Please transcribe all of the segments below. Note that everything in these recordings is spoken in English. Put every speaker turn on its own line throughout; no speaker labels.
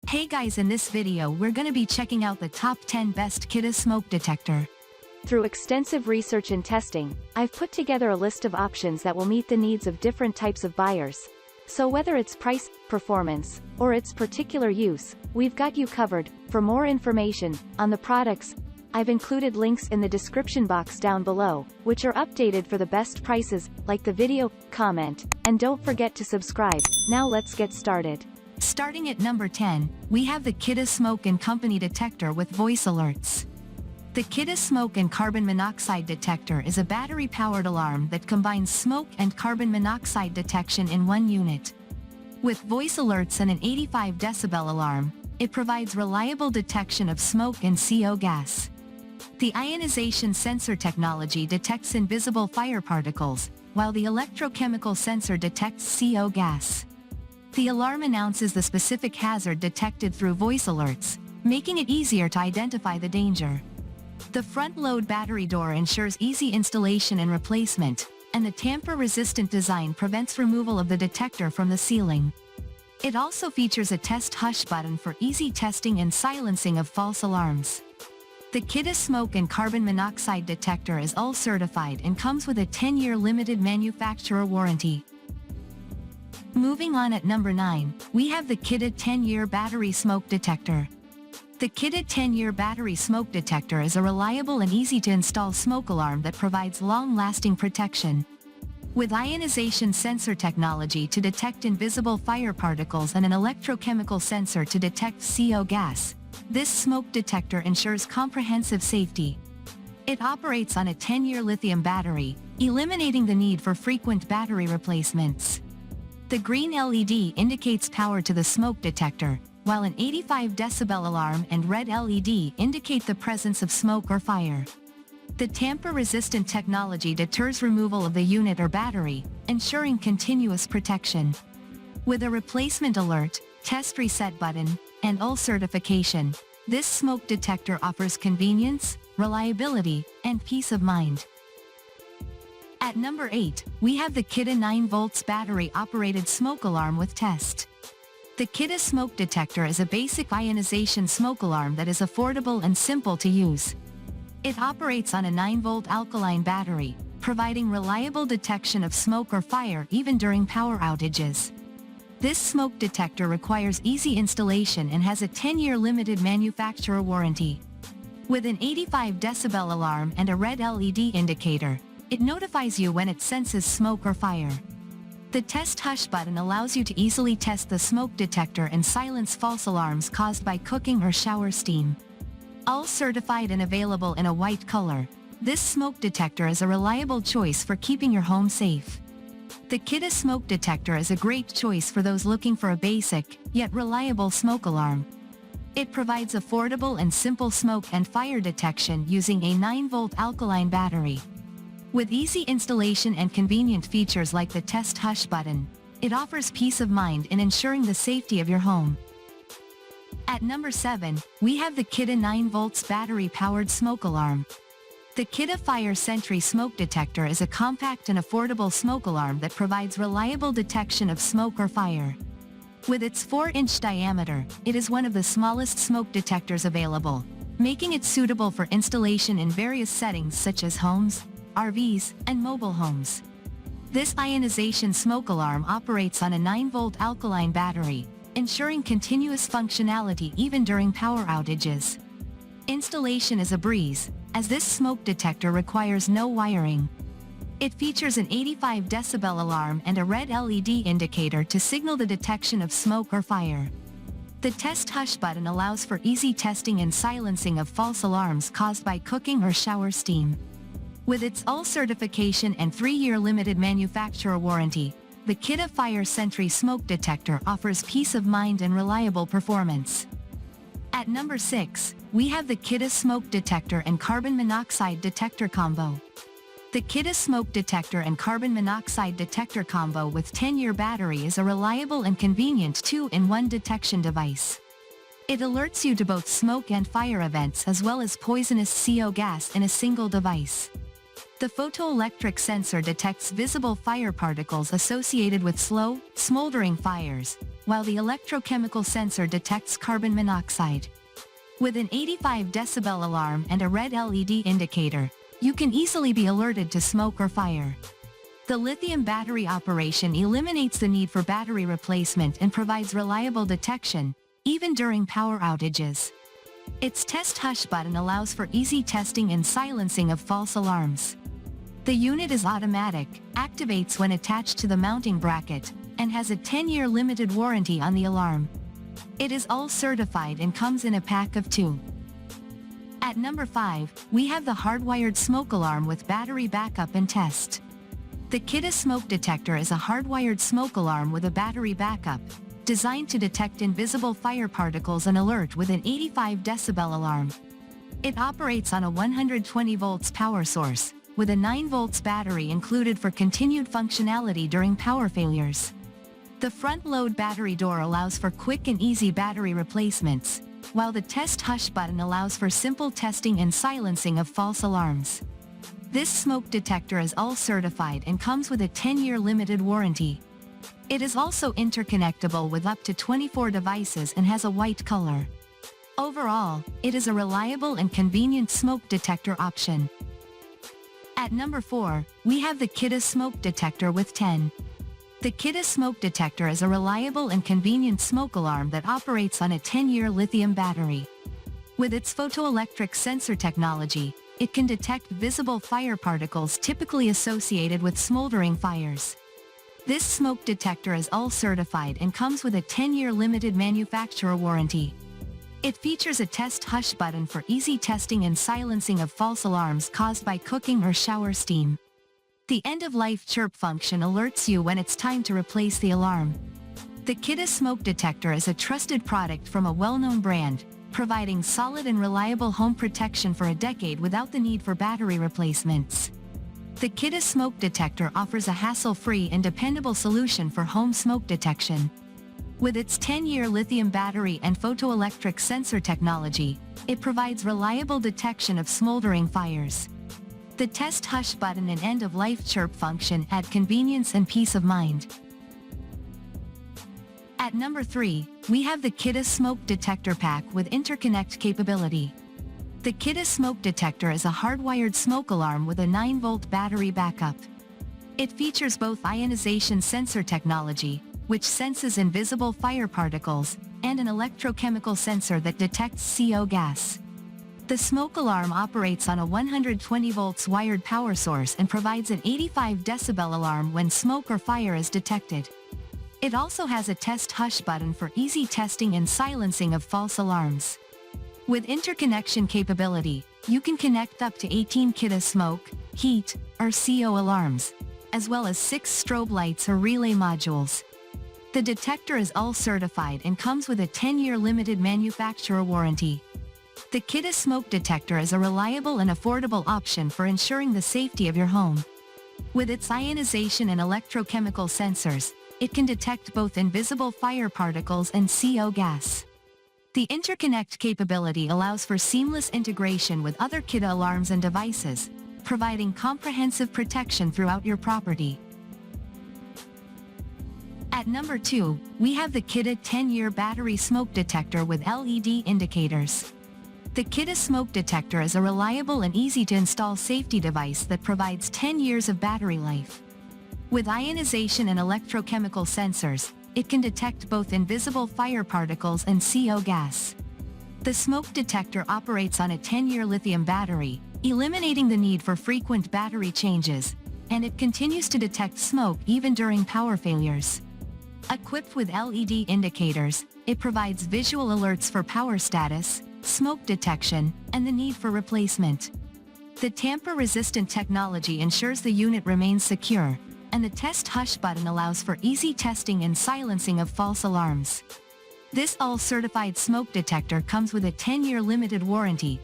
Hey guys, in this video we're gonna be checking out the top 10 best Kidde Smoke Detector.
Through extensive research and testing, I've put together a list of options that will meet the needs of different types of buyers. So whether it's price, performance, or its particular use, we've got you covered. For more information on the products, I've included links in the description box down below, which are updated for the best prices. Like the video, comment, and don't forget to subscribe. Now let's get started.
Starting at number 10, we have the Kidde Smoke & Company Detector with voice alerts. The Kidde Smoke and Carbon Monoxide Detector is a battery-powered alarm that combines smoke and carbon monoxide detection in one unit. With voice alerts and an 85 decibel alarm, it provides reliable detection of smoke and CO gas. The ionization sensor technology detects invisible fire particles, while the electrochemical sensor detects CO gas. The alarm announces the specific hazard detected through voice alerts, making it easier to identify the danger. The front-load battery door ensures easy installation and replacement, and the tamper-resistant design prevents removal of the detector from the ceiling. It also features a test hush button for easy testing and silencing of false alarms. The Kidde Smoke and Carbon Monoxide Detector is all certified and comes with a 10-year limited manufacturer warranty. Moving on at number 9, we have the Kidde 10-year Battery Smoke Detector. The Kidde 10-year Battery Smoke Detector is a reliable and easy-to-install smoke alarm that provides long-lasting protection. With ionization sensor technology to detect invisible fire particles and an electrochemical sensor to detect CO gas, this smoke detector ensures comprehensive safety. It operates on a 10-year lithium battery, eliminating the need for frequent battery replacements. The green LED indicates power to the smoke detector, while an 85 decibel alarm and red LED indicate the presence of smoke or fire. The tamper-resistant technology deters removal of the unit or battery, ensuring continuous protection. With a replacement alert, test reset button, and all certification, this smoke detector offers convenience, reliability, and peace of mind. At number 8, we have the Kidde 9V battery-operated smoke alarm with test. The Kidde Smoke Detector is a basic ionization smoke alarm that is affordable and simple to use. It operates on a 9V alkaline battery, providing reliable detection of smoke or fire even during power outages. This smoke detector requires easy installation and has a 10-year limited manufacturer warranty. With an 85 decibel alarm and a red LED indicator, it notifies you when it senses smoke or fire. The test hush button allows you to easily test the smoke detector and silence false alarms caused by cooking or shower steam. All certified and available in a white color, this smoke detector is a reliable choice for keeping your home safe. The Kidde Smoke Detector is a great choice for those looking for a basic, yet reliable smoke alarm. It provides affordable and simple smoke and fire detection using a 9V alkaline battery. With easy installation and convenient features like the test hush button, it offers peace of mind in ensuring the safety of your home. At number 7, we have the Kidde 9V battery-powered smoke alarm. The Kidde Fire Sentry Smoke Detector is a compact and affordable smoke alarm that provides reliable detection of smoke or fire. With its 4-inch diameter, it is one of the smallest smoke detectors available, making it suitable for installation in various settings such as homes, RVs, and mobile homes. This ionization smoke alarm operates on a 9V alkaline battery, ensuring continuous functionality even during power outages. Installation is a breeze, as this smoke detector requires no wiring. It features an 85 decibel alarm and a red LED indicator to signal the detection of smoke or fire. The test hush button allows for easy testing and silencing of false alarms caused by cooking or shower steam. With its all certification and 3-year limited manufacturer warranty, the Kidde Fire Sentry Smoke Detector offers peace of mind and reliable performance. At number 6, we have the Kidde Smoke Detector and Carbon Monoxide Detector Combo. The Kidde Smoke Detector and Carbon Monoxide Detector Combo with 10-year battery is a reliable and convenient 2-in-1 detection device. It alerts you to both smoke and fire events as well as poisonous CO gas in a single device. The photoelectric sensor detects visible fire particles associated with slow, smoldering fires, while the electrochemical sensor detects carbon monoxide. With an 85 decibel alarm and a red LED indicator, you can easily be alerted to smoke or fire. The lithium battery operation eliminates the need for battery replacement and provides reliable detection, even during power outages. Its Test Hush button allows for easy testing and silencing of false alarms. The unit is automatic, activates when attached to the mounting bracket, and has a 10-year limited warranty on the alarm. It is all certified and comes in a pack of 2. At number 5, we have the Hardwired smoke alarm with battery backup and test. The Kidde Smoke Detector is a hardwired smoke alarm with a battery backup, designed to detect invisible fire particles and alert with an 85 decibel alarm. It operates on a 120 volts power source, with a 9 volts battery included for continued functionality during power failures. The front-load battery door allows for quick and easy battery replacements, while the Test Hush button allows for simple testing and silencing of false alarms. This smoke detector is all certified and comes with a 10-year limited warranty. It is also interconnectable with up to 24 devices and has a white color. Overall, it is a reliable and convenient smoke detector option. At number 4, we have the Kidde Smoke Detector with 10. The Kidde Smoke Detector is a reliable and convenient smoke alarm that operates on a 10-year lithium battery. With its photoelectric sensor technology, it can detect visible fire particles typically associated with smoldering fires. This smoke detector is all certified and comes with a 10-year limited manufacturer warranty. It features a Test Hush button for easy testing and silencing of false alarms caused by cooking or shower steam. The end-of-life chirp function alerts you when it's time to replace the alarm. The Kidde Smoke Detector is a trusted product from a well-known brand, providing solid and reliable home protection for a decade without the need for battery replacements. The Kidde Smoke Detector offers a hassle-free and dependable solution for home smoke detection. With its 10-year lithium battery and photoelectric sensor technology, it provides reliable detection of smoldering fires. The Test Hush button and end-of-life chirp function add convenience and peace of mind. At number 3, we have the Kidde Smoke Detector Pack with Interconnect capability. The Kidde Smoke Detector is a hardwired smoke alarm with a 9-volt battery backup. It features both ionization sensor technology, which senses invisible fire particles, and an electrochemical sensor that detects CO gas. The smoke alarm operates on a 120 volts wired power source and provides an 85 decibel alarm when smoke or fire is detected. It also has a Test Hush button for easy testing and silencing of false alarms. With interconnection capability, you can connect up to 18 Kidde smoke, heat, or CO alarms, as well as 6 strobe lights or relay modules. The detector is all certified and comes with a 10-year limited manufacturer warranty. The Kidde Smoke Detector is a reliable and affordable option for ensuring the safety of your home. With its ionization and electrochemical sensors, it can detect both invisible fire particles and CO gas. The Interconnect capability allows for seamless integration with other Kidde alarms and devices, providing comprehensive protection throughout your property. At number 2, we have the Kidde 10-year battery smoke detector with LED indicators. The Kidde Smoke Detector is a reliable and easy-to-install safety device that provides 10 years of battery life. With ionization and electrochemical sensors, it can detect both invisible fire particles and CO gas. The smoke detector operates on a 10-year lithium battery, eliminating the need for frequent battery changes, and it continues to detect smoke even during power failures. Equipped with LED indicators, it provides visual alerts for power status, smoke detection, and the need for replacement. The tamper-resistant technology ensures the unit remains secure, and the Test Hush button allows for easy testing and silencing of false alarms. This all-certified smoke detector comes with a 10-year limited warranty.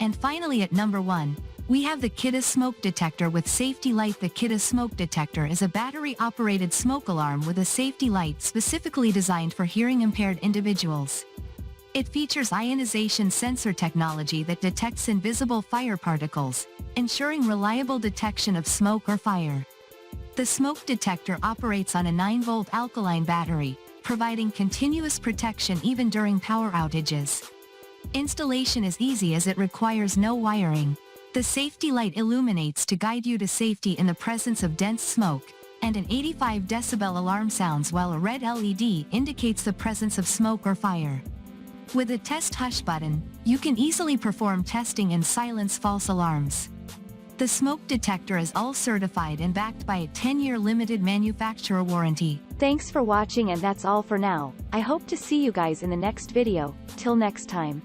And finally at number 1, we have the Kidde Smoke Detector with Safety Light. The Kidde Smoke Detector is a battery-operated smoke alarm with a safety light specifically designed for hearing-impaired individuals. It features ionization sensor technology that detects invisible fire particles, ensuring reliable detection of smoke or fire. The smoke detector operates on a 9-volt alkaline battery, providing continuous protection even during power outages. Installation is easy as it requires no wiring. The safety light illuminates to guide you to safety in the presence of dense smoke, and an 85 decibel alarm sounds while a red LED indicates the presence of smoke or fire. With a test hush button, you can easily perform testing and silence false alarms. The smoke detector is all certified and backed by a 10-year limited manufacturer warranty.
Thanks for watching, and that's all for now. I hope to see you guys in the next video. Till next time.